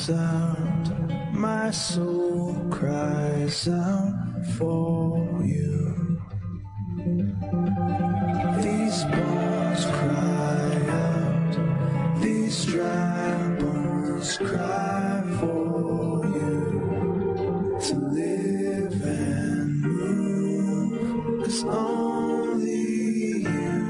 cries out, my soul cries out for you. These bones cry out, these dry bones cry for you to live and move, 'cause only you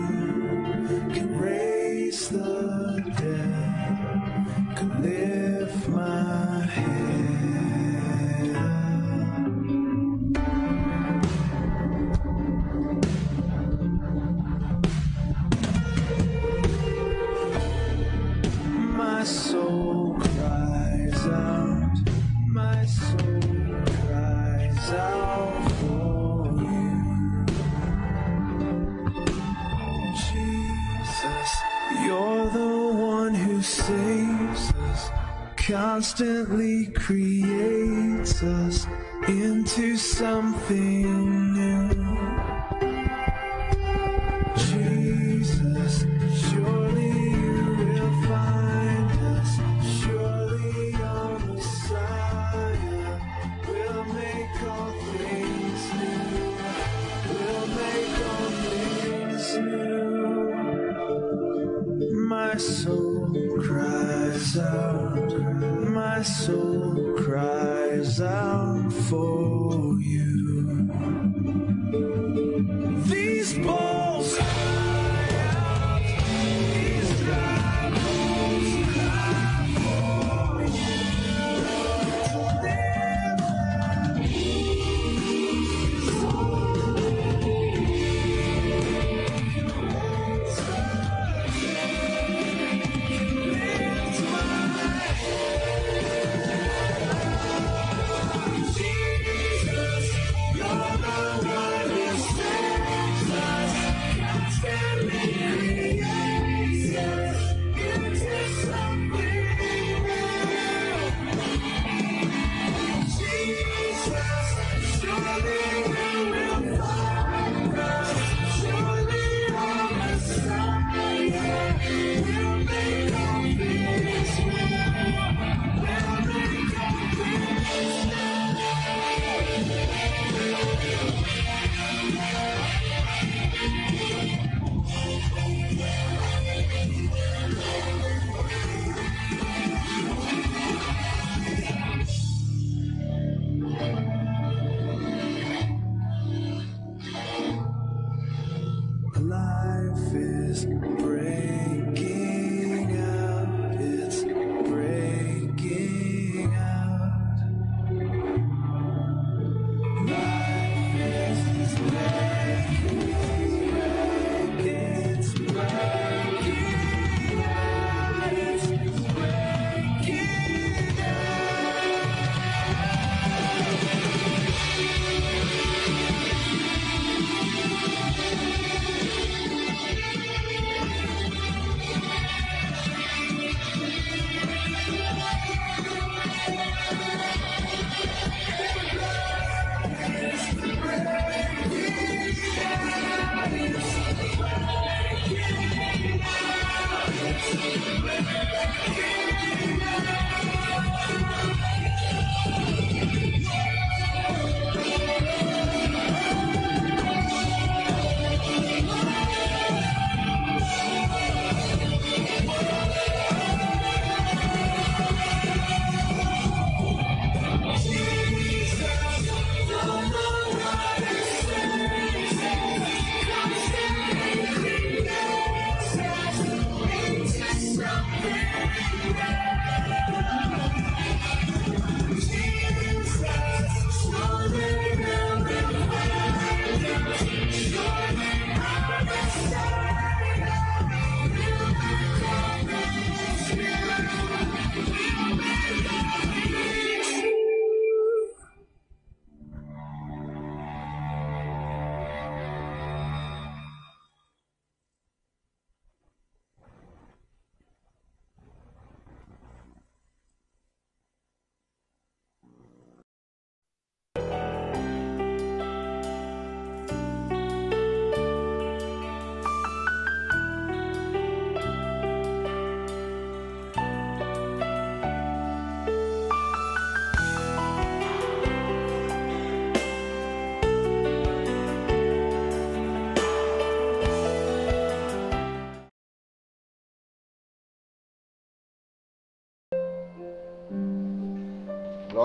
can raise the dead, can lift my head. My soul cries out, my soul cries out for you. Jesus, you're the one who saves us, constantly creates us into something new. Jesus, surely you will find us. Surely our Messiah will make all things new. Will make all things new. My soul cries out, my soul cries out for you. These balls cry out, these dry bones cry for you.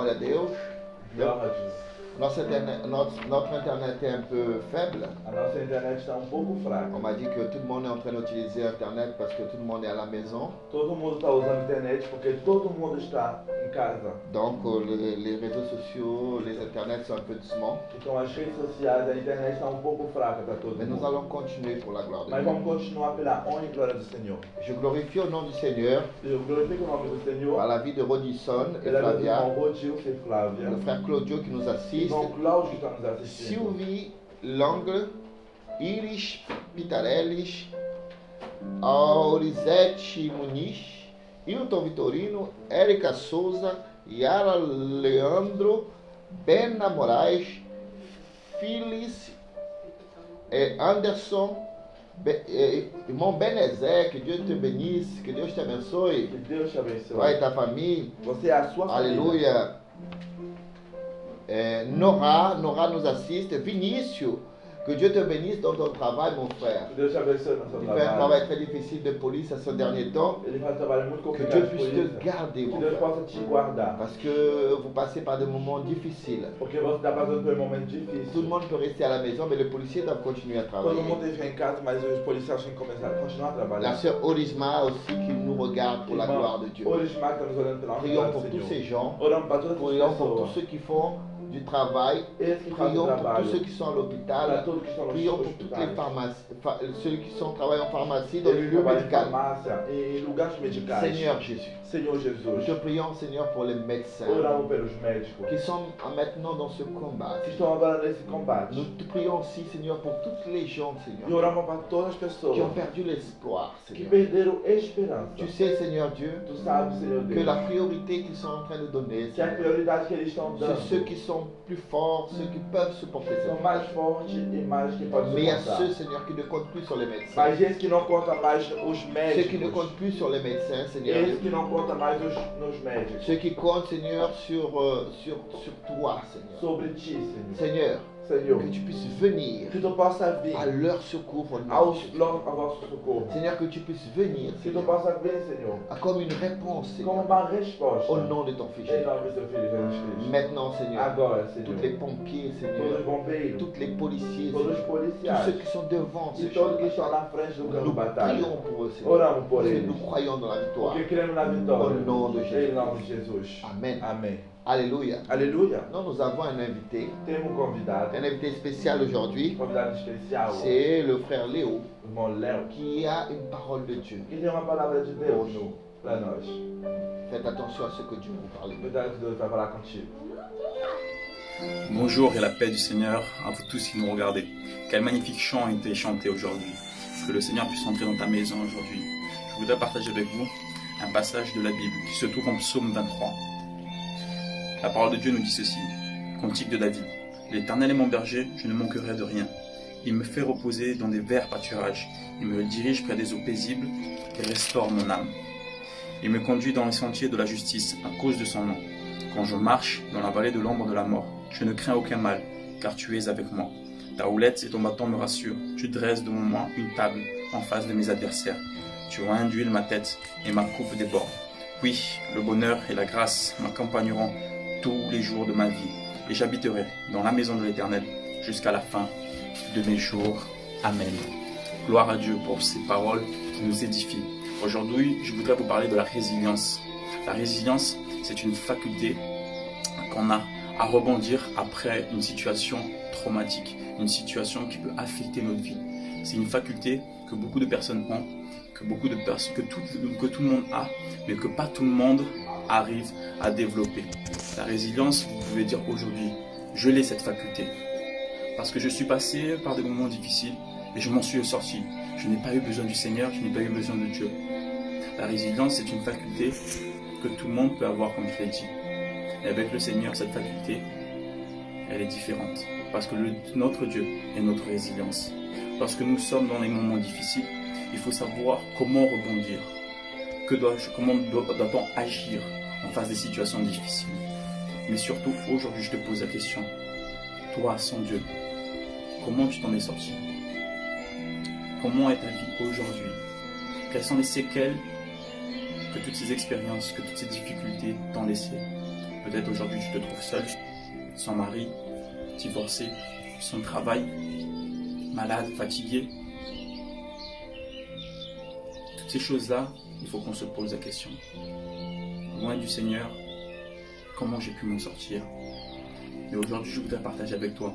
Glória a Deus. Glória a Deus. Notre internet est un peu faible. A nossa internet está um pouco fraca. On m'a dit que tout le monde est en train d'utiliser internet parce que tout le monde est à la maison. Todo mundo está usando internet porque todo mundo está em casa. Donc les réseaux sociaux, les internets sont un peu doucement. Então as redes sociais, a internet está um pouco fraca para todo Mais nous mundo. allons continuer pour la gloire de Mas Dieu. vamos continuar pela honra e glória do Senhor. Je glorifie au nom du Seigneur Eu glorifico o nome do Senhor. par la vie de Rodison et Pela vida do Flavia, irmão Rodilson e Flávia. le frère Claudio qui nous assiste, Irmão Cláudio que está nos assistindo. Sylvie Langle, Iris Pitarellis, Aurisete Muniz, Hilton Vitorino, Érica Souza, Yara Leandro, Bena Moraes, Phyllis Anderson, irmão Benezé, que Deus te bénisse, que Deus te abençoe. Que Deus te abençoe. Vai, ta famille. Você é a sua família. Alléluia. Nora nous assiste. Vinicius, que Dieu te bénisse dans ton travail, mon frère. Que Deus te abençoe no seu Tu fais un trabalho. travail très difficile de police à ce dernier temps. Ele faz um trabalho muito Que complicado Dieu de puisse polícia. te garder, Que mon Deus frère. possa te guardar. Parce que vous passez par des moments difficiles. Porque você está passando por um momento Tout le difícil. monde peut rester à la maison, mais les policiers doivent continuer à Todo travailler. mundo tem que ficar em casa, mas os policiais têm que começar a continuar a La trabalhar. sœur Orisma aussi qui nous regarde pour la gloire de Dieu. Hoje Marco está nos olhando pela honra e Prions glória pour do tous ces Senhor. gens. Oramos para todas as Prions pour tous pessoas. ceux qui font du travail. Esses que fazem Prions o pour tous trabalho. ceux qui sont à Para l'hôpital. todos que estão nos Prions pour toutes les hospitais. pharmacies, ceux qui travaillent en pharmacie, dans le Eles lieu trabalham em médical. farmácia, em lugares medicais. Seigneur Jésus, Senhor nous Jesus. te prions, Seigneur, pour les médecins Oramos pelos médicos qui sont maintenant dans ce combat. que estão agora nesse combate. Nous te prions aussi, Seigneur, pour toutes les gens, E Seigneur, oramos para todas as qui pessoas ont perdu l'espoir, que Seigneur. perderam esperança. Tu sais, Seigneur Dieu, Tu sabes, Senhor que Deus, la priorité qu'ils sont en train de donner, que a Seigneur, prioridade que eles estão c'est dando ceux qui sont plus forts, ceux qui peuvent supporter são cette mais fortes e mais que podem Mais il y a suportar. ceux, Seigneur, qui ne comptent plus sur les médecins. Mas esse que não conta mais os Ceux qui ne médicos. comptent plus sur les médecins, Seigneur. Esse que não conta mais nos médicos. Ceux qui comptent, Seigneur, sur toi, Seigneur. Sobre ti, Senhor. Seigneur, Senhor, que tu puisses venir que tu possa vir à leur secours au nom de ao Jésus. vosso socorro. Seigneur, que tu puisses venir, Que tu Seigneur, possa vir, Senhor, comme une réponse, como Seigneur, uma resposta. au nom de ton Fils Em Jésus. nome do teu filho Jesus Cristo. Maintenant, Seigneur, Agora, Senhor, tous les pompiers, todos Seigneur, os bombeiros, tous les policiers, todos os Seigneur, tous policiais ceux qui sont devant e ce todos que champ, estão na frente do campo de nous batalha. prions pour eux, Seigneur, Oramos por parce que eles. nous croyons dans la victoire. Porque cremos na vitória. Au nom de Jésus. Em nome de Jesus. Amen. Amém. Alléluia. Aleluia. Non, nous avons un invité, Temos convidado, un invité spécial aujourd'hui. convidado especial, C'est le frère Léo o irmão Léo, qui a une parole de Dieu que tem uma palavra de pour Deus nous. para nós. Faites attention à ce que Dieu vous parle. Cuidado que Deus vai falar contigo. Bonjour et la paix du Seigneur à vous tous qui nous regardez. Quel magnifique chant a été chanté aujourd'hui. Que le Seigneur puisse entrer dans ta maison aujourd'hui. Je voudrais partager avec vous un passage de la Bible qui se trouve en Psaume 23. La parole de Dieu nous dit ceci. Cantique de David. L'Éternel est mon berger, je ne manquerai de rien. Il me fait reposer dans des verts pâturages. Il me dirige près des eaux paisibles et restaure mon âme. Il me conduit dans les sentiers de la justice à cause de son nom. Quand je marche dans la vallée de l'ombre de la mort, je ne crains aucun mal, car tu es avec moi. Ta houlette et ton bâton me rassurent. Tu dresses devant moi une table en face de mes adversaires. Tu induis ma tête et ma coupe déborde. Oui, le bonheur et la grâce m'accompagneront tous les jours de ma vie, et j'habiterai dans la maison de l'Éternel jusqu'à la fin de mes jours. Amen. Gloire à Dieu pour ces paroles qui nous édifient. Aujourd'hui, je voudrais vous parler de la résilience. La résilience, c'est une faculté qu'on a à rebondir après une situation traumatique, une situation qui peut affecter notre vie. C'est une faculté que beaucoup de personnes ont, que tout le monde a, mais que pas tout le monde arrive à développer. La résilience, vous pouvez dire aujourd'hui, je l'ai cette faculté. Parce que je suis passé par des moments difficiles et je m'en suis sorti. Je n'ai pas eu besoin du Seigneur, je n'ai pas eu besoin de Dieu. La résilience, c'est une faculté que tout le monde peut avoir, comme je l'ai dit. Et avec le Seigneur, cette faculté, elle est différente. Parce que notre Dieu est notre résilience. Lorsque nous sommes dans les moments difficiles, il faut savoir comment rebondir. Comment doit-on agir en face des situations difficiles. Mais surtout, aujourd'hui, je te pose la question. Toi, sans Dieu, comment tu t'en es sorti? Comment est ta vie aujourd'hui? Quelles sont les séquelles que toutes ces expériences, que toutes ces difficultés t'ont laissées? Peut-être aujourd'hui tu te trouves seul, sans mari, divorcé, sans travail, malade, fatigué. Toutes ces choses-là, il faut qu'on se pose la question. Loin du Seigneur, comment j'ai pu m'en sortir? Et aujourd'hui, je voudrais partager avec toi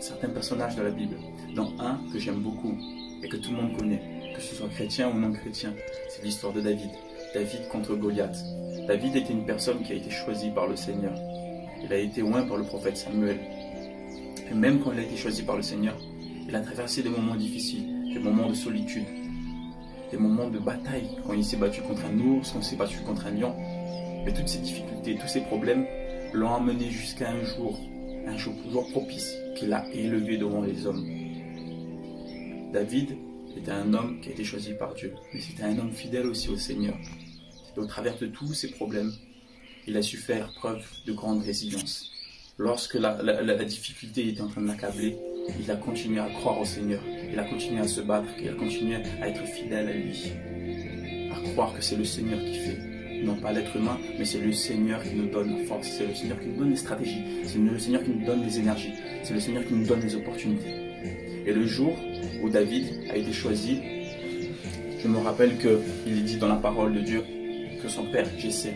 certains personnages de la Bible, dont un que j'aime beaucoup et que tout le monde connaît, que ce soit chrétien ou non chrétien. C'est l'histoire de David. David contre Goliath. David était une personne qui a été choisie par le Seigneur. Il a été oint par le prophète Samuel. Et même quand il a été choisi par le Seigneur, il a traversé des moments difficiles, des moments de solitude, des moments de bataille, quand il s'est battu contre un ours, quand il s'est battu contre un lion. Mais toutes ces difficultés, tous ces problèmes l'ont amené jusqu'à un jour propice qu'il a élevé devant les hommes. David était un homme qui a été choisi par Dieu, mais c'était un homme fidèle aussi au Seigneur. Et au travers de tous ces problèmes, il a su faire preuve de grande résilience. Lorsque la difficulté était en train de l'accabler, il a continué à croire au Seigneur, il a continué à se battre, il a continué à être fidèle à lui, à croire que c'est le Seigneur qui fait. Non pas l'être humain, mais c'est le Seigneur qui nous donne la force, c'est le Seigneur qui nous donne les stratégies, c'est le Seigneur qui nous donne les énergies, c'est le Seigneur qui nous donne les opportunités. Et le jour où David a été choisi, je me rappelle qu'il est dit dans la parole de Dieu que son père Jessé,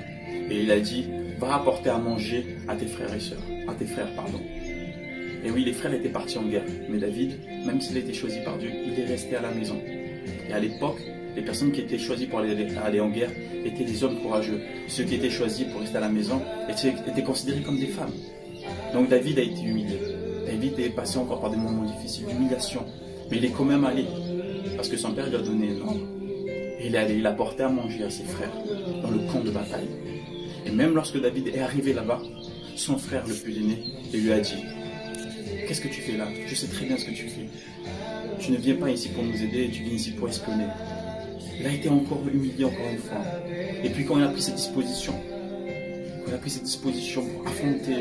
et il a dit, va apporter à manger à tes frères et sœurs, à tes frères, pardon. Et oui, les frères étaient partis en guerre, mais David, même s'il a été choisi par Dieu, il est resté à la maison. Et à l'époque, les personnes qui étaient choisies pour aller en guerre étaient des hommes courageux. Ceux qui étaient choisis pour rester à la maison étaient considérés comme des femmes. Donc David a été humilié. David est passé encore par des moments difficiles, d'humiliation. Mais il est quand même allé, parce que son père lui a donné un ordre. Et il est allé, il a porté à manger à ses frères dans le camp de bataille. Et même lorsque David est arrivé là-bas, son frère le plus aîné lui a dit, qu'est-ce que tu fais là? Je sais très bien ce que tu fais. Tu ne viens pas ici pour nous aider, tu viens ici pour espionner. Il a été encore humilié encore une fois. Et puis quand il a pris cette disposition, pour affronter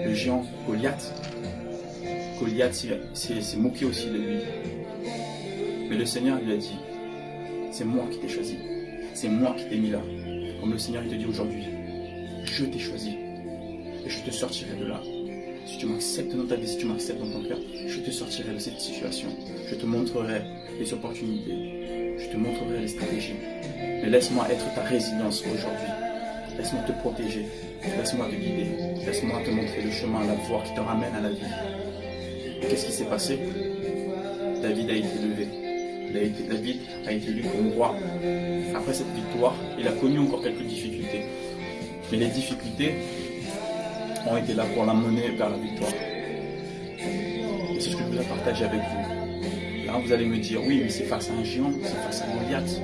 le géant Goliath s'est moqué aussi de lui. Mais le Seigneur lui a dit, c'est moi qui t'ai choisi, c'est moi qui t'ai mis là. Comme le Seigneur il te dit aujourd'hui, je t'ai choisi et je te sortirai de là. Si tu m'acceptes dans ta vie, si tu m'acceptes dans ton cœur, je te sortirai de cette situation. Je te montrerai les opportunités, je te montrerai les stratégies. Mais laisse-moi être ta résilience aujourd'hui. Laisse-moi te protéger, laisse-moi te guider, laisse-moi te montrer le chemin, la voie qui te ramène à la vie. Et qu'est-ce qui s'est passé? David a été levé. David a été élu comme roi. Après cette victoire, il a connu encore quelques difficultés. Mais les difficultés ont été là pour l'amener vers la victoire. Et c'est ce que je voulais partager avec vous. Là, vous allez me dire, oui, mais c'est face à un géant, c'est face à Goliath.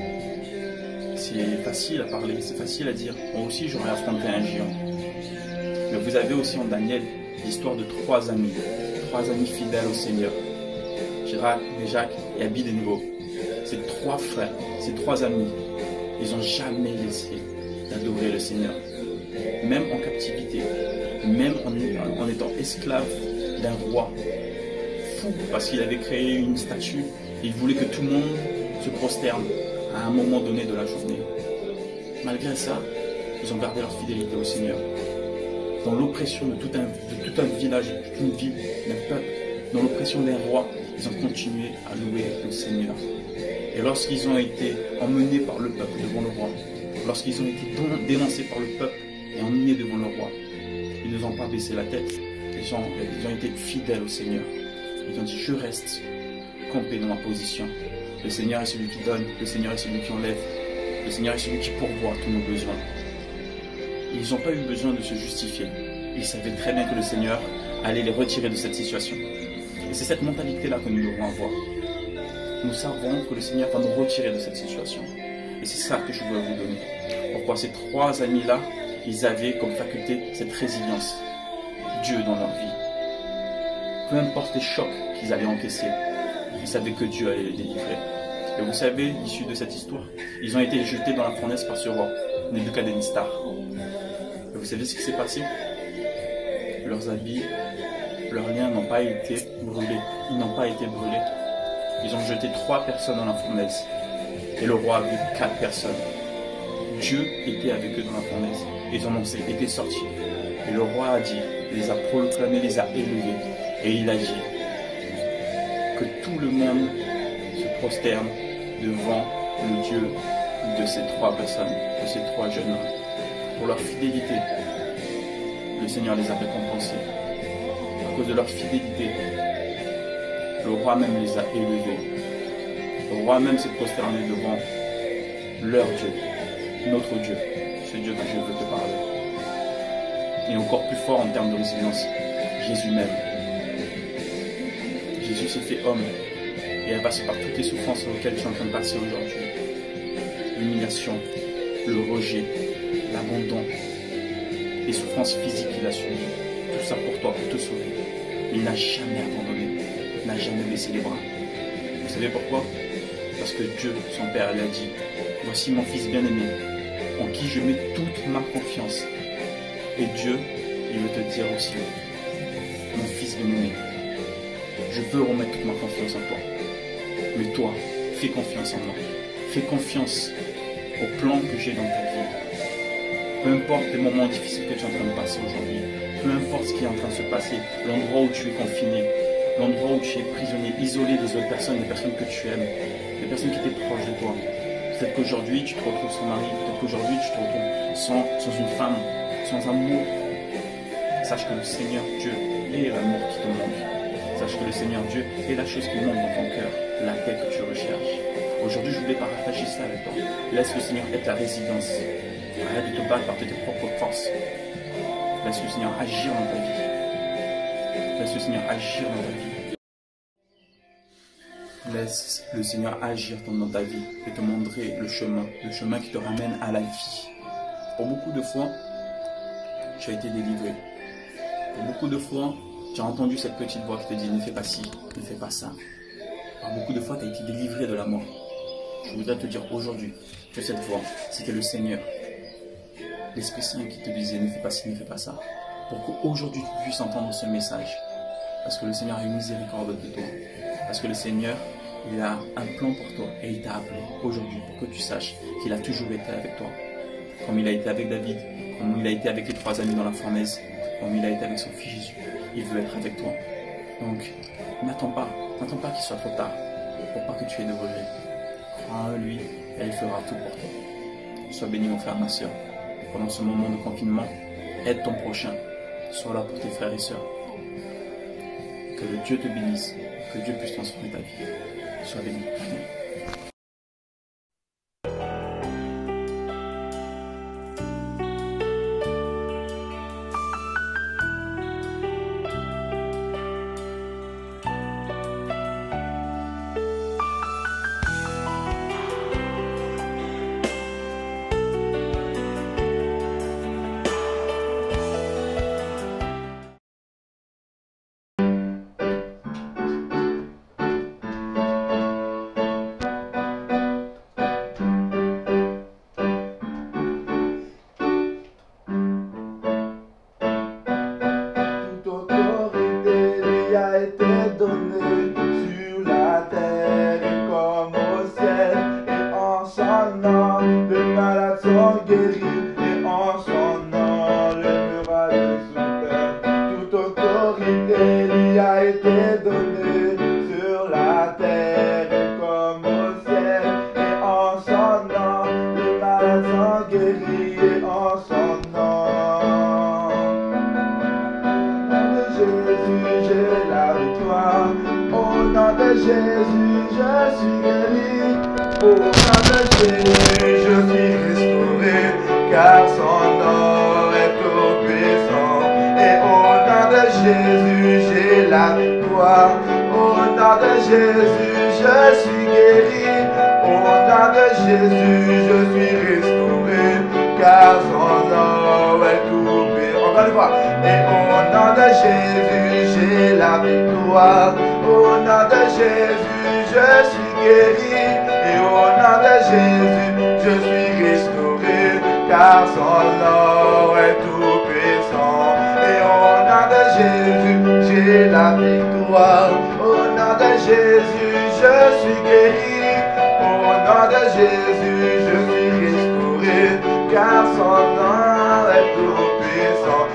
C'est facile à parler, c'est facile à dire. Moi aussi, j'aurais affronté un géant. Mais vous avez aussi en Daniel l'histoire de trois amis fidèles au Seigneur. Shadrach, Meshach et Abednego. Ces trois frères, ces trois amis, ils n'ont jamais laissé d'adorer le Seigneur. Même en captivité, même en étant esclave d'un roi fou, parce qu'il avait créé une statue, et il voulait que tout le monde se prosterne à un moment donné de la journée. Malgré ça, ils ont gardé leur fidélité au Seigneur. Dans l'oppression de tout un village, de toute une ville, d'un peuple, dans l'oppression d'un roi, ils ont continué à louer le Seigneur. Et lorsqu'ils ont été emmenés par le peuple devant le roi, lorsqu'ils ont été dénoncés par le peuple et emmenés devant le roi, ils ne ont pas baissé la tête. Ils ont été fidèles au Seigneur. Ils ont dit, je reste campé dans ma position. Le Seigneur est celui qui donne, le Seigneur est celui qui enlève, le Seigneur est celui qui pourvoit tous nos besoins. Ils n'ont pas eu besoin de se justifier. Ils savaient très bien que le Seigneur allait les retirer de cette situation. Et c'est cette mentalité-là que nous devons avoir. Nous savons que le Seigneur va nous retirer de cette situation. Et c'est ça que je dois vous donner. Pourquoi ces trois amis-là, ils avaient comme faculté cette résilience. Dieu dans leur vie. Peu importe les chocs qu'ils allaient encaisser, ils savaient que Dieu allait les délivrer. Et vous savez, l'issue de cette histoire, ils ont été jetés dans la fournaise par ce roi, Nebuchadnezzar. Et vous savez ce qui s'est passé? Leurs habits, leurs liens n'ont pas été brûlés. Ils n'ont pas été brûlés. Ils ont jeté 3 personnes dans la fournaise. Et le roi a vu 4 personnes. Dieu était avec eux dans la fournaise. Ils en ont été sortis. Et le roi a dit, il les a proclamés, les a élevés. Et il a dit que tout le monde se prosterne devant le Dieu de ces trois personnes, de ces trois jeunes hommes. Pour leur fidélité, le Seigneur les a récompensés. À cause de leur fidélité, le roi même les a élevés. Le roi même s'est prosterné devant leur Dieu, notre Dieu, ce Dieu que je veux te parler. Et encore plus fort en termes de résilience, Jésus même. Jésus s'est fait homme et a passé par toutes les souffrances auxquelles tu es en train de passer aujourd'hui. L'humiliation, le rejet, l'abandon, les souffrances physiques qu'il a subies. Tout ça pour toi, pour te sauver. Il n'a jamais abandonné, n'a jamais baissé les bras. Vous savez pourquoi? Parce que Dieu, son Père, lui a dit, voici mon fils bien-aimé, en qui je mets toute ma confiance. Et Dieu, il veut te dire aussi, mon fils bien-aimé, je veux remettre toute ma confiance en toi. Mais toi, fais confiance en moi. Fais confiance au plan que j'ai dans ta vie. Peu importe les moments difficiles que tu es en train de passer aujourd'hui, peu importe ce qui est en train de se passer, l'endroit où tu es confiné, l'endroit où tu es prisonnier, isolé des autres personnes, des personnes que tu aimes, des personnes qui étaient proches de toi. Peut-être qu'aujourd'hui tu te retrouves sans mari, peut-être qu'aujourd'hui tu te retrouves sans une femme, sans amour. Sache que le Seigneur Dieu est l'amour qui te manque. Sache que le Seigneur Dieu est la chose qui manque dans ton cœur, la paix que tu recherches. Aujourd'hui, je voulais partager ça avec toi. Laisse le Seigneur être ta résidence. Arrête de te battre par tes propres forces. Laisse le Seigneur agir dans ta vie. Laisse le Seigneur agir dans ta vie. Laisse le Seigneur agir dans ta vie et te montrer le chemin qui te ramène à la vie. Pour beaucoup de fois, tu as été délivré. Pour beaucoup de fois, tu as entendu cette petite voix qui te dit ne fais pas ci, ne fais pas ça. Pour beaucoup de fois, tu as été délivré de la mort. Je voudrais te dire aujourd'hui que cette voix, c'était le Seigneur, l'Esprit Saint qui te disait ne fais pas ci, ne fais pas ça. Pour qu'aujourd'hui tu puisses entendre ce message. Parce que le Seigneur a une miséricorde de toi. Parce que le Seigneur, il a un plan pour toi et il t'a appelé aujourd'hui pour que tu saches qu'il a toujours été avec toi. Comme il a été avec David, comme il a été avec les 3 amis dans la fournaise, comme il a été avec son fils Jésus. Il veut être avec toi. Donc, n'attends pas qu'il soit trop tard pour pas que tu aies de rejet. Crois en lui et il fera tout pour toi. Sois béni mon frère, ma soeur. Pendant ce moment de confinement, aide ton prochain. Sois là pour tes frères et sœurs. Que le Dieu te bénisse, que Dieu puisse transformer ta vie. Sois béni. Car son nom est tout puissant.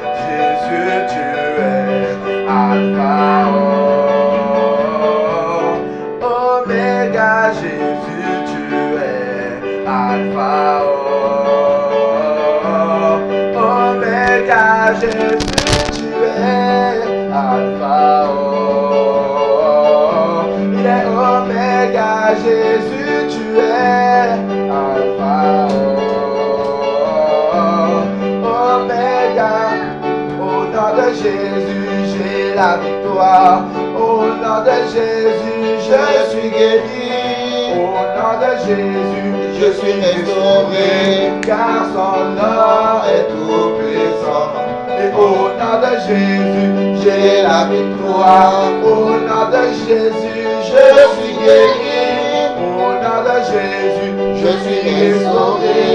Jésus, tu es Alpha, Oméga. Jésus, tu es Alpha, Oméga. Jésus, tu es Alpha, il est Oméga. Jésus, tu es Alpha, Oméga. Au nom de Jésus, j'ai la victoire. Au nom de Jésus, je suis guéri. Au nom de Jésus, Je suis restauré, car son nom est tout puissant. Et au nom de Jésus, j'ai la victoire. Au nom de Jésus, je suis guéri. Au nom de Jésus, je suis restauré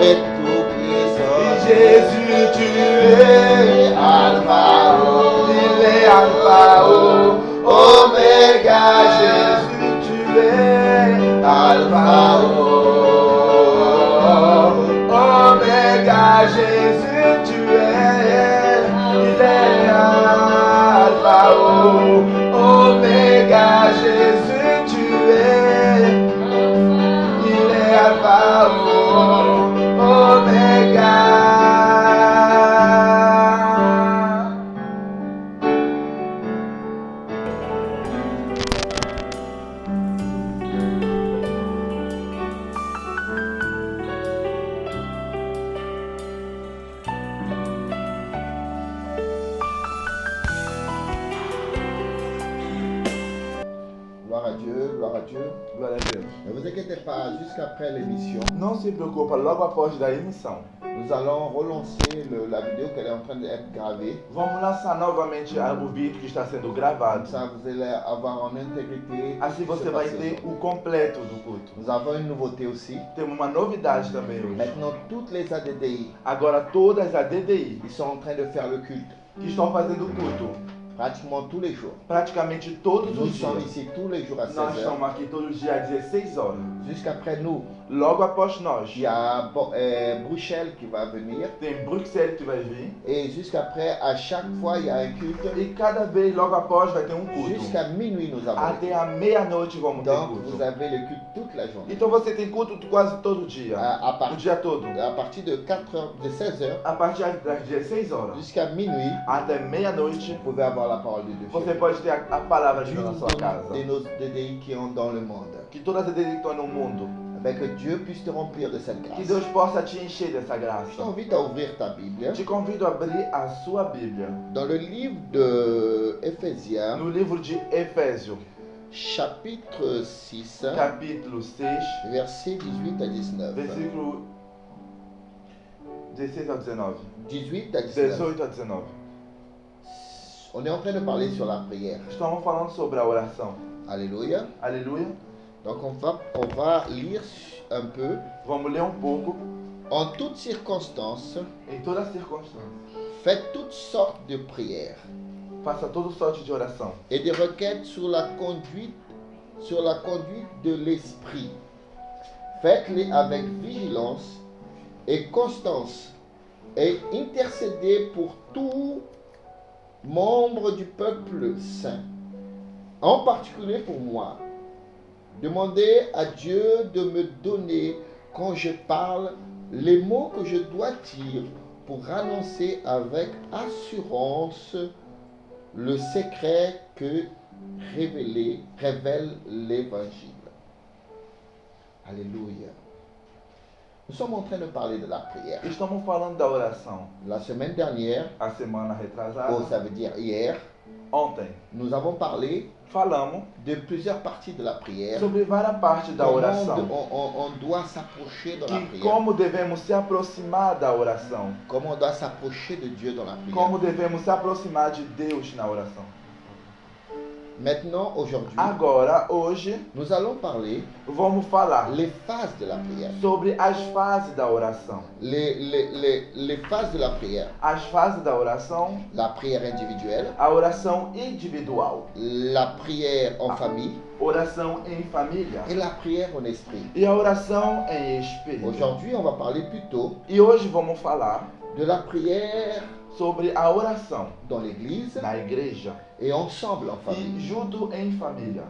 et tout puissant. Jésus, tu es Alpha, il est Alpha, Oméga. Jésus, tu es Alpha, Oméga. Jésus, tu es, il est Alpha, Oméga. Jésus, tu es, il est Alpha, Oméga. Gloire à Dieu, gloire à Dieu. Glória a Deus. Ne vous inquiétez pas, jusqu'après l'émission, Não se preocupa, logo após da emissão, nous allons relancer la vidéo qu'elle est en train d'être gravée. vamos lançar novamente o vídeo que está sendo Comme gravado. ça, vous allez avoir en intégrité. Assim ce qui você s'est vai passé ter aujourd'hui. o completo do culto. Nous avons une nouveauté aussi. Temos uma novidade também hoje. Maintenant, toutes les ADDI, Agora todas as DDI ils sont en train de faire le culte que estão fazendo o culto, pratiquement tous les jours. praticamente todos Nous os sommes dias. ici tous les jours à 16 Nós h. estamos aqui todos os dias às 16 horas. Jusqu'après nous, Logo após nós, il y a Bruxelles qui va venir. tem Bruxelas que vai vir. Et jusqu'après, à chaque fois, il y a un culte. E cada vez, logo após, vai ter um culto. Jusqu'à minuit, nous avons. Até a meia-noite vamos ter Donc, culto. vous avez le culte toute la journée. Então você tem culto quase todo dia. À O dia todo. partir de 4 heures, de 16 h A partir das 16 horas jusqu'à minuit, até meia-noite, vous pouvez avoir la parole de Dieu. você pode ter a palavra de Deus na sua Des casa. nos DDI qui ont dans le monde. Que todas as ideias que estão no mundo, Avec que Dieu puisse te remplir de cette que grâce. Deus possa te encher dessa Je graça. t'invite à ouvrir ta Bible Te convido a abrir a sua Bíblia dans le livre de Éphésiens, no livro de Efésios, chapitre 6, capítulo 6, versets 18 à 19. versículo 16 a 19. 18 à 19. 18 a 19. On est en train de parler sur la prière. Estamos falando sobre a oração. Alléluia. Aleluia. Donc on va lire un peu. Vamos ler um pouco. En toutes circonstances, Em todas as circunstâncias, faites toutes sortes de prières faça todo sorte de oração et de requêtes sur la conduite de l'esprit. Faites-les avec vigilance et constance et intercédez pour tout membre du peuple saint, en particulier pour moi. Demandez à Dieu de me donner, quand je parle, les mots que je dois dire pour annoncer avec assurance le secret que révèle l'Évangile. Alléluia. Nous sommes en train de parler de la prière. Estamos falando da oração. La semaine dernière, A semana retrasada, ça veut dire hier, ontem, nous avons parlé falamos de plusieurs parties de la prière. sobre várias partes da Comment oração. on doit s'approcher dans la Que prière. como devemos se aproximar da oração. Comment on doit s'approcher de Dieu dans la prière. Como devemos se aproximar de Deus na oração. Maintenant, aujourd'hui, Agora, hoje, nous allons parler vamos falar les phases de la prière. sobre as fases da oração. Les phases de la prière. As fases da oração, La prière individuelle, a oração individual, la prière en famille oração em família et la prière en esprit. e a oração em espírito. Aujourd'hui, on va parler plutôt E hoje vamos falar de la prière sobre a oração dans l'église na igreja et ensemble en e famille. junto em família.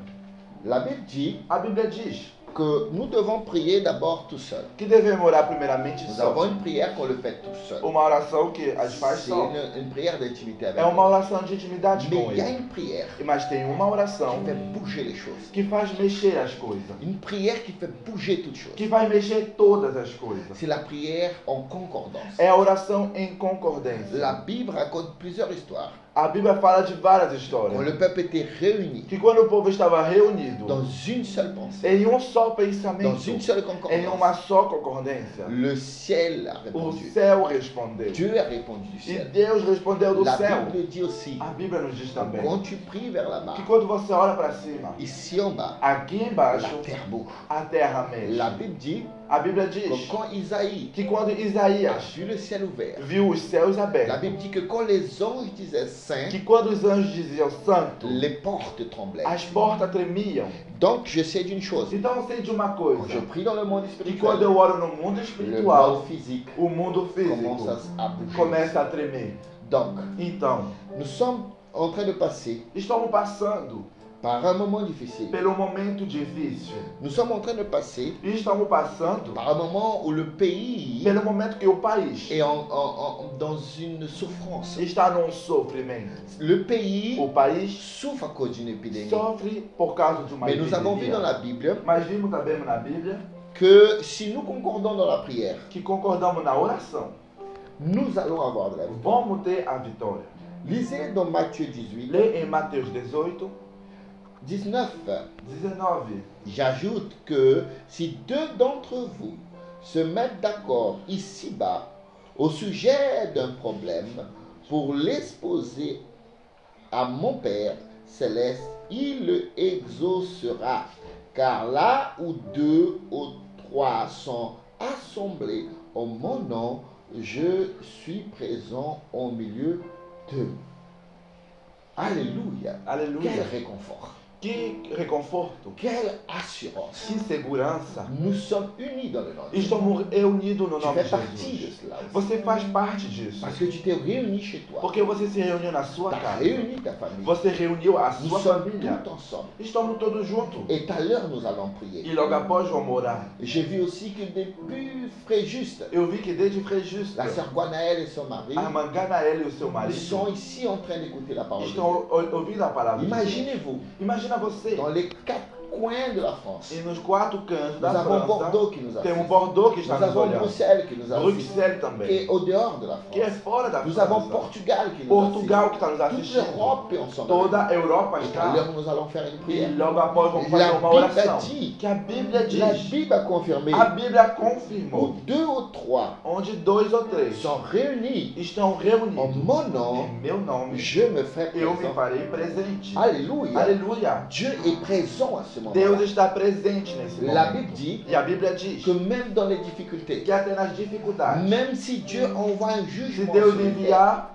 La Bible dit A Bíblia diz que nous devons prier d'abord tout seul. que devemos orar primeiramente Nous só. avons une prière qu'on le fait tout seul. Uma oração que a gente faz C'est só. une prière d'intimité avec É uma Dieu. oração de intimidade Mais com il y a Ele. une prière Mas tem uma qui oração fait bouger les choses. que faz mexer as coisas. Une prière qui fait bouger toutes choses. Que vai mexer todas as coisas. C'est la prière en concordance. É a oração em La concordância. Bible raconte plusieurs histoires. A Bíblia fala de várias Quand histórias. le peuple était réuni Que quando o povo estava reunido dans une seule pensée, em um só dans pensamento, une seule em uma concordance, só concordância, le ciel a o répondu. céu respondeu. Dieu a répondu du E ciel. Deus respondeu do La céu. Bible dit aussi, A Bíblia nos diz também quand tu pries vers là-bas, que quando você olha para cima, ici en bas, aqui la embaixo, terre bouge. a terra mexe. La Bible dit A Bíblia que diz quand Isaïe que quando a Isaías vu le ciel ouvert, viu os céus la abertos, Bible dit que quand les anges disaient Saint, que quando os anjos diziam santo, les portes tremblaient. as portas tremiam. Donc je sais d'une chose, Então eu sei de uma quand je coisa, prie dans le monde que quando spirituel, eu oro no mundo le espiritual, monde physique o mundo commence físico à bouger. começa a tremer. Donc, Então, nous sommes en train de passer estamos passando par un moment difficile. pelo momento difícil. Nous sommes en train de passer E estamos passando par un moment où le pays pelo momento que o país est dans une souffrance. está num sofrimento. Le pays O país souffre à cause d'une épidémie. sofre por causa de uma Mais nous avons vu dans epidemia. la Bible Mas vimos também na Bíblia que si nous concordons dans la prière, que concordamos na oração. nous allons avoir de la vie. Vamos ter a vitória. Lisez dans Matthieu 18, Lê em Mateus 18, 19. 19. J'ajoute que si deux d'entre vous se mettent d'accord ici-bas au sujet d'un problème pour l'exposer à mon Père céleste, il le exaucera. Car là où deux ou trois sont assemblés en mon nom, je suis présent au milieu d'eux. Alléluia. Quel Aleluia. réconfort. Que reconforto. Quelle assurance. Que segurança. Nous sommes unis dans le nom de Jésus. Estamos reunidos no Tu nome fais de partie de Jesus. cela aussi. Você faz parte disso. Parce que tu t'es réuni chez toi. Porque você se reuniu na sua Tu as casa. réuni ta famille. Você reuniu a Nous sua sommes família. tous ensemble. Estamos todos juntos. Et tout à l'heure, nous allons prier. E logo após vamos orar. J'ai vu aussi que depuis Fréjus, Eu vi que desde Frejusta, la sœur Guanaël et son mari, a irmã Ganaela e o seu ils marido sont ici en train d'écouter la parole de Dieu. estão ouvindo a palavra de Deus. Imaginez-vous, Imagina você. dans les 4 coins de la France, E nos quatro cantos nous da avons França, Bordeaux qui nous tem assiste. Bordeaux que Nous está nos avons olhando. Bruxelles qui nous assiste. Bruxelles Qui também. est au dehors de la Que é France. fora da Nous avons França. Portugal qui nous Portugal que está nos assiste. Toute assistindo. l'Europe est ensemble. Toda a Europa Et tout à está. l'heure, nous allons faire une E prière. logo após vamos La fazer uma Bible oração. dit, Que a Bíblia la diz. Bible a confirmé, A Bíblia où confirmou. 2 ou 3 Onde dois ou três sont réunis estão en reunidos mon nom, em meu nome, je me ferai eu me présent. farei presente. Alléluia. Aleluia. Dieu est présent à ce Deus moment-là. está presente nesse La momento. Bible dit E a Bíblia diz que même dans les difficultés, que até nas dificuldades, même si Dieu envoie un se jugement, Deus sur les terres, enviar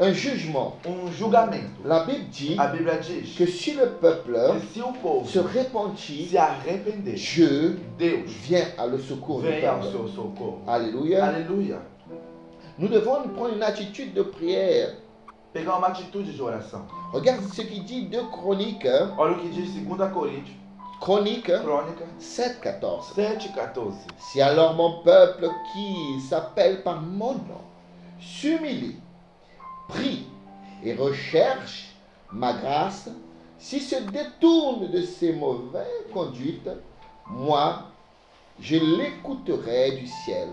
un jugement, julgamento, la Bible dit a Bíblia diz que si le peuple que se o povo se repentit, se arrepender, Dieu Deus vient à le secours du vem ao peuple. seu socorro. Alléluia. Aleluia. Nous devons prendre une attitude de prière. Pegar uma atitude de oração. Regarde ce qu'il dit 2 Chroniques, hein. Olha o que diz 2 Coríntios, Chroniques Crônica 7,14. 7,14. Si alors mon peuple qui s'appelle par mon nom s'humilie, prie et recherche ma grâce, s'il se détourne de ses mauvaises conduites, moi, je l'écouterai du ciel.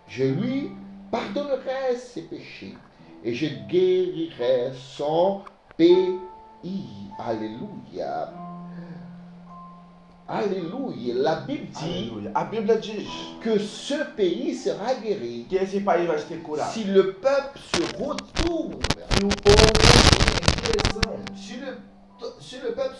Je lui pardonnerai ses péchés et je guérirai son pays. Alléluia. Alléluia. La Bible dit Aleluia. A Bíblia diz que ce pays sera guéri que esse país vai ser curado. si le peuple se retourne vers Se o povo em direção si le peuple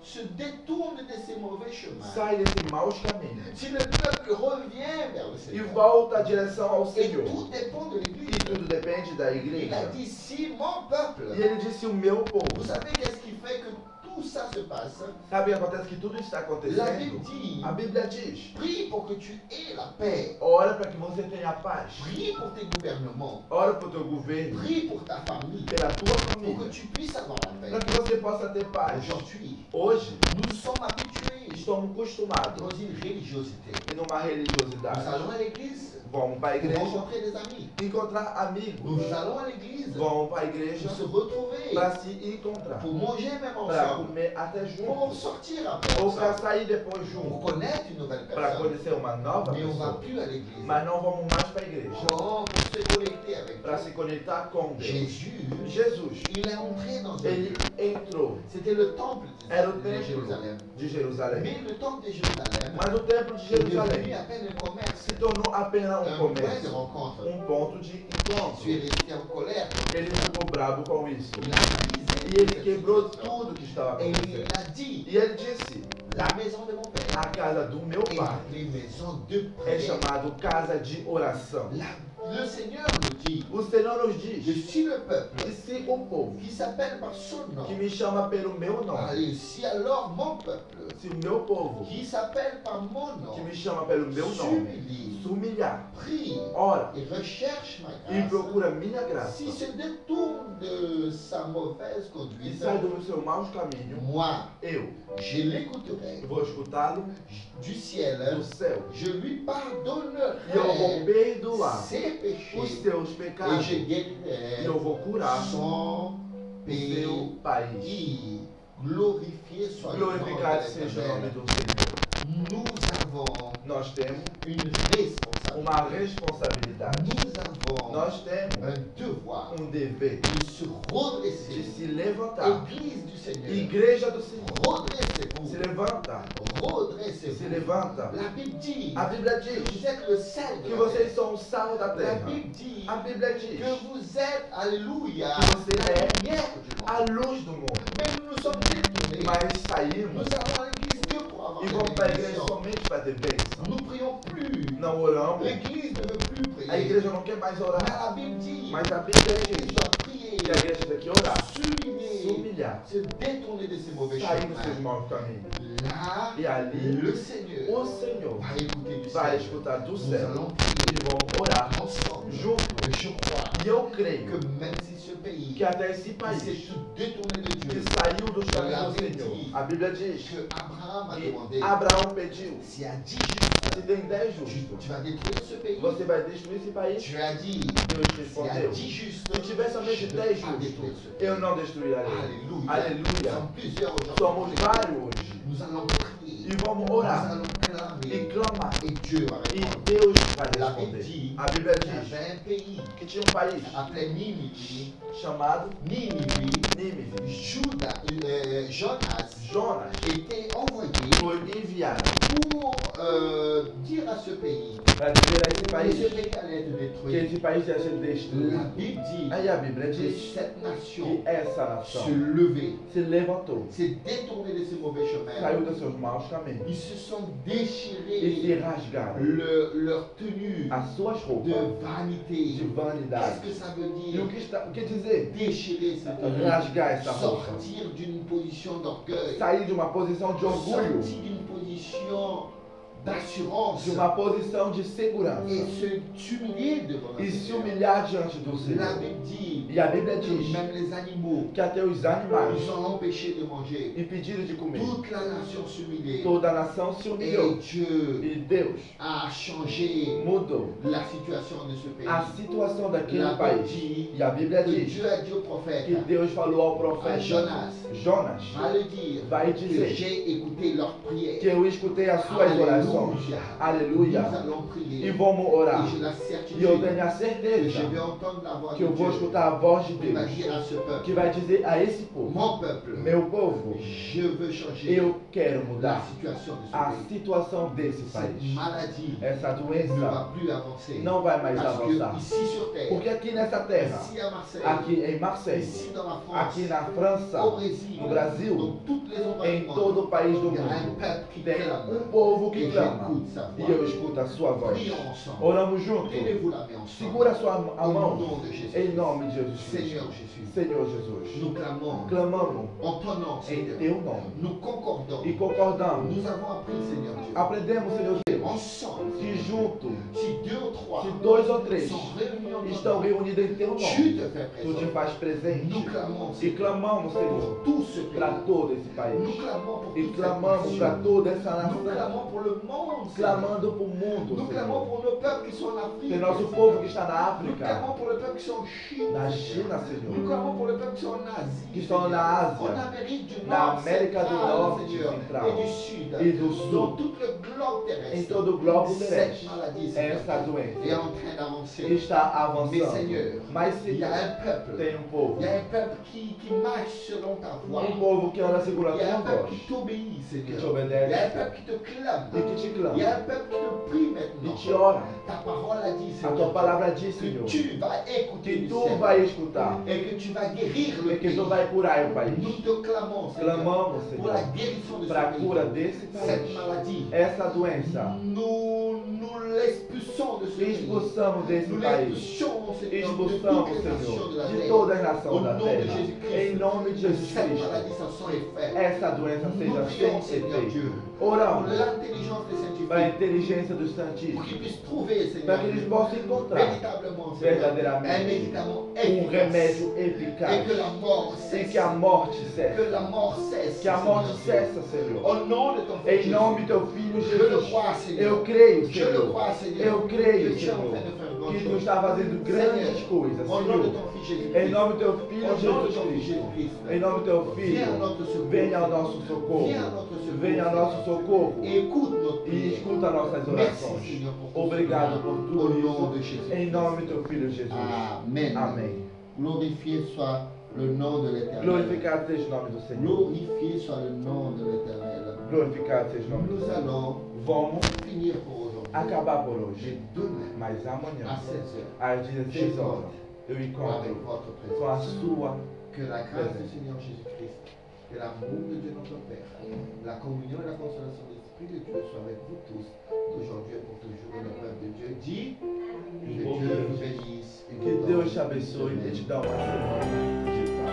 se détourne de ses mauvais chemins, sai desses maus caminhos si le peuple revient vers le e Seigneur. volta à direção ao Et Senhor. tout dépend de E l'Église. tudo depende da Il a igreja. dit si mon peuple. E ele disse o meu Vous povo. savez qu'est-ce qui fait que tout tout ça se passe, Sabe o que acontece? Que tudo isso está la Bible acontecendo. dit, A Bíblia diz: prie pour que tu aies la paix. ora para que você tenha paz. Prie pour tes gouvernements. Ora para o teu governo, Prie pour ta famille. pela tua Pour família, que tu puisses avoir la para paix. que você possa ter paz. Aujourd'hui, Hoje, nous sommes habitués estamos acostumados dans une religiosité. em uma Nous religiosidade. allons à l'église Vamos para a pour igreja rencontrer des amis. encontrar amigos. Nous allons à l'église Vamos para a igreja pour se retrouver, para se encontrar. pour manger même Para ensemble, comer até pour juntos. sortir après Ou para ensemble, sair depois pour juntos. connaître une nouvelle Para personne. conhecer uma nova Mais on ne va pessoa. plus à l'église. Mas não vamos mais para a igreja. Comment pour se connecter avec Para Dieu. se conectar com Deus. Jésus, Jesus, il est entré dans une ele ville. entrou. C'était le temple Era o de templo Jérusalem. de Jerusalém. Mais le temple de Jérusalem Mas o templo de est devenu Jerusalém à peine un commerce, se tornou apenas un um point de comércio, rencontre. ponto de Je encontro. suis resté en colère. Ele ficou bravo com isso. Il a brisé E ele cette quebrou situation. tudo que estava Et il acontecendo. a dit, E ele disse: la maison de mon père a casa do meu est pai appelée maison de é prière. chamado casa de oração. Le Seigneur nous dit, O Senhor nos je diz: suis le peuple e se o povo qui s'appelle par son nom. que me chama pelo meu nome, Allez, si alors mon peuple se o meu povo qui s'appelle par mon que nom me chama pelo meu nome s'humilie, se humilhar, prie ora et recherche ma e grâce, procura minha graça s'il se détourne de sa mauvaise e conduite, sai do seu mau caminho, moi, eu je l'écouterai vou escutá-lo du ciel, do céu je lui e eu vou pardonnerai perdoar ses os péchés seus et pecados je e guérirai eu vou curar son o pays. seu país. Glorifié soit le nom de Glorificado seja o nome l'Éternel. do Senhor. Nous avons Nós temos une responsabilité. uma responsabilidade. Nous avons Nós temos un devoir dever de se de redresser. se levantar. Église du Seigneur, Igreja do Senhor, se redressez-vous. levanta, se Redressez-vous. levanta. La Bible dit A Bíblia que diz vous êtes le sel de que la vocês terre. são o sal da La terra. Bible dit A Bíblia diz que vous êtes, alléluia, que você la é lumière du monde. a luz do mundo. Mais nous nous sommes détournés. Mas Nous saímos allons à l'église que pour avoir e des vamos para a igreja bénédictions. somente para ter bênção. Nous prions plus. Não oramos, L'église ne veut plus a prier. igreja não quer mais Mais orar. la Bible dit Mas a Bíblia l'église diz doit prier, que a igreja tem que orar, se s'humilier, humilhar, se détourner de ses mauvais sair dos seus chemins. maus caminhos. Là, E ali le Seigneur o Senhor va écouter du vai ciel. escutar do Nous céu allons e prier vamos orar ensemble. juntos. Et je crois E eu que creio même si ce pays que até esse qui país s'est tout détourné de que Dieu, saiu dos caminhos do Senhor, a Bíblia diz que Abraham a que demandé, Abraão pediu: s'il y a 10 se justes, tem 10 tu justos, vas détruire ce pays. você vai destruir esse país? Tu as dit, Deus s'il y a respondeu: 10 justes, se tiver somente je ne 10 vais pas détruire justos, ce pays. eu não destruirei. Alléluia. Nous Aleluia. sommes plusieurs aujourd'hui. Somos vários hoje. Nous allons prier. E vamos Nous orar allons e clamer. clamar. Et Dieu va E répondre. Deus vai La responder. Bible dit A Bíblia qu'il y diz avait un pays que tinha um país appelé Ninive. chamado Ninive, Nínive. Judas, Jonas Jonas était envoyé foi enviado pour dire à ce pays para dizer a esse que país ce pays allait être que détruit. esse país ia ser La destruído. Bible dit Aí a Bíblia que diz cette nation que essa se nação levait, se levantou, s'est détournée de ses mauvais chemins. saiu dos seus maus caminhos Ils se sont e se déchirés rasgaram leur tenue as suas de roupas de vanité. Qu'est-ce vanidade. que ça veut E dire? o que dizer? Déchirer cette tenue, Rasgar essa roupa. sortir d'une position d'orgueil, Sair de uma posição de orgulho, sortir d'une position d'assurance de uma posição de segurança et s'humilier devant e le se Seigneur. humilhar diante do La Senhor. Bible dit E a Bíblia que diz même les animaux, que até os animais ils sont empêchés de manger. impediram de comer. Toute la nation s'humiliait. Toda a nação se Et humilhou. Dieu E Deus a changé mudou la situation de ce pays. a situação daquele La Bible país. dit E a Bíblia que diz Dieu a dit au prophète, que Deus falou ao à profeta Jonas, Jonas, va le dire vai que dizer j'ai écouté leurs prières. que eu escutei as suas orações. Alléluia. Aleluia. Nous allons E prier. vamos orar. Et j'ai la E certitude eu tenho a que je certeza vais entendre la voix que de eu vou Dieu escutar a voz de qui va Deus, dire à ce peuple, que vai dizer a esse povo: mon peuple, meu povo, je veux changer eu quero la mudar situation de ce a pays. situação desse Cette país. maladie Essa ne doença va plus avancer. não vai mais Parce que avançar. ici sur terre, Porque aqui nessa terra, ici à Marseille, aqui em Marseille, ici dans la France, aqui na França, au Brésil, no Brasil, dans toutes les endroits em du monde, todo o país do il y a un mundo, peuple qui tem clame. um povo que Et je chama j'écoute sa e voix. eu escuto a sua voz. Prions ensemble. Oramos juntos. Tenez-vous la main ensemble. Segura a Au mão nom de Jésus. em nome de Jesus Seigneur Cristo. Jésus, Senhor Jesus, nous clamons clamamos en ton nom, em Seigneur. teu nome Nous concordons. e concordamos. Nous avons appris, Seigneur Dieu, Aprendemos, Senhor Deus, ensemble, que junto, si deux ou trois se dois ou três sont réunis en ton estão nom, reunidos em teu tu nome, te fais tu te présent. faz presente. Nous clamons, E Seigneur, clamamos, Senhor, pour tout ce para pays. todo esse Nous país. clamons pour E toute cette clamamos para nation. toda essa Nous nação. clamons pour le monde, Seigneur. Clamando para o mundo, Nous clamons Senhor. pour nos peuples qui sont en Afrique. Tem nosso Seigneur. povo que está na Nous África, clamons pour le peuple qui sont en Chine. na Seigneur. China, Nous Senhor, clamons pour le peuple qui sont en Asie. que estão na en Ásia, Amérique du na Nord, América do centrale, Norte, Seigneur, central, et du Sud, e do dans Sul, tout le globe em terrestre. todo o globo Cette terrestre. maladie, Seigneur, Essa est doença en train d'avancer. está Mais avançando. Seigneur, Mas, il y a Senhor, un peuple. tem povo. Il y a un peuple qui marche selon ta voix. Povo que anda segurando Il y a a un tua peuple voz, qui t'obéit, que te Seigneur. Il y a obedece un peuple qui te clame. e que te Il y clama a un peuple qui te prie e maintenant. te ora. Ta parole a dit, A Seigneur, tua palavra diz, que Senhor, tu vas écouter que le tu ciel vai escutar et que tu vas guérir le e que pays. tu vai curar o país. Nous te clamons, Seigneur, Clamamos, pour la Senhor, guérison de para a ce cura pays. desse Cette país. maladie, Essa doença, nous l'expulsons de ce pays. expulsamos desse Nous país. l'expulsons, Seigneur, de Expulsamos, toutes les nations Senhor, de la de terre. todas as Au nações da nom de terra. Jésus-Christ, Em nome de que Jesus cette Cristo, maladie s'en soit effet. essa doença Nous seja prions, sem Seigneur efeito. Dieu, pour Oramos l'intelligence des para a scientifiques, inteligência dos pour santíssimos, qu'ils puissent trouver, Seigneur, para que eles possam encontrar véritablement, Seigneur, un verdadeiramente médicament remédio efficace. Et eficaz que la mort e cesse. que a morte Que cesse. la mort cesse. Que a morte Seigneur. cessa, Senhor. Au nom de ton Fils Em nome Jésus. do teu filho Je le Jesus. crois, Seigneur. Eu creio, Je le Senhor. crois, Seigneur. Eu creio, que tu es en Senhor, train de faire grande que tu chose. está fazendo grandes coisas, Au nom de Senhor. ton Fils Jésus. Em nome do teu filho Au nom de Jesus ton Fils Cristo. Jésus-Christ. Em nome do teu Viens à filho, notre secours. venha ao nosso socorro. Viens à notre secours. Venha ao nosso socorro Et écoute notre e prière. escuta nossas Merci, orações. Seigneur, pour tout Obrigado cela. por Au tudo nom de isso. Jésus. Em nome do teu filho Jesus. Amen. Amém. Glorifié soit le nom de l'Éternel. Glorificado seja o nome do Senhor. Glorifié soit le nom de l'Éternel. Glorificado seja o nome do Nous Senhor. allons Vamos finir pour aujourd'hui. acabar por Et hoje. demain, Mas amanhã, à 16h, às 16 horas, eu avec encontro votre com a présence. sua Que la grâce du Seigneur Jésus-Christ, que l'amour de Dieu notre Père, la communion et la consolation de l'Esprit de Dieu soient avec vous tous, d'aujourd'hui et pour toujours. Et le peuple de Dieu dit, que Dieu vous bénisse. et Que vous Deus donne te abençoe une e te semaine dá uma semana de paz.